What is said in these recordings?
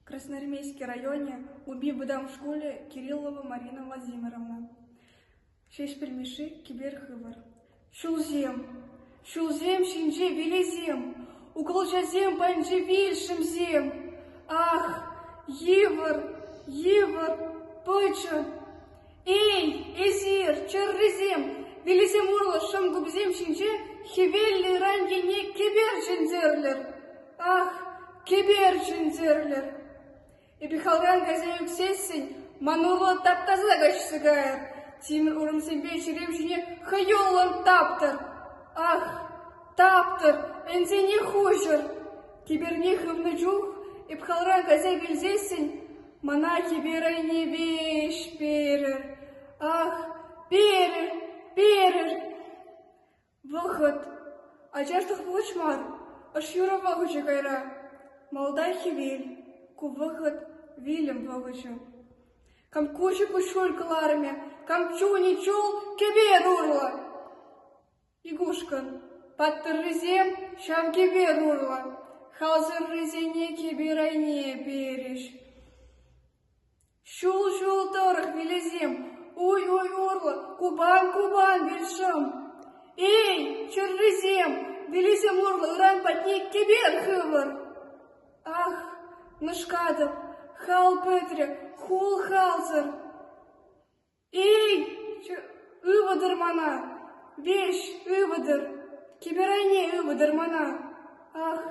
Красноармейский районе убив быдам в школе Кириллова Марина Владимировна. Шеш пельмеши кибер хывар. Шулзем шинже велезем, укол жазем панже вильшим зем. Ах, евар, пыча. Эй, эзир, чыррызем, велезем урла шам губзем шинже, хевелли рангене кибер жинзерлер. Ах, кибер жинзерлер. И пихалран газеюк сессень, манула таптаза гачсыгайр. Тимир урымсембе черемшине хайоллам таптыр. Ах, таптыр, энзене хужыр. Киберне хывны жух, и пхалран газе вильзесень, мана киберайне вещь перер. Ах, перер. Выход. А чаштых вучмар, аж юра вагуча кайра. Молдай хивель. Ку выход вилем вагуча. Кам кучу кушуль кларме, кам чуни чул кебер урла. Игушкан, паттыр рызем, шам кебер урла. Халзыр рызене кеберайне береш. Шул торых велезем, уй урла, кубан вельшам. Эй, чыррызем, велезем урла, уран патник кебер хывар. Ах, нышкадып, хал петре, хул халзыр. Эй, ывадыр мана, веш ывадыр, киберайне ывадыр мана. Ах,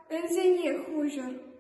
энзене хужыр.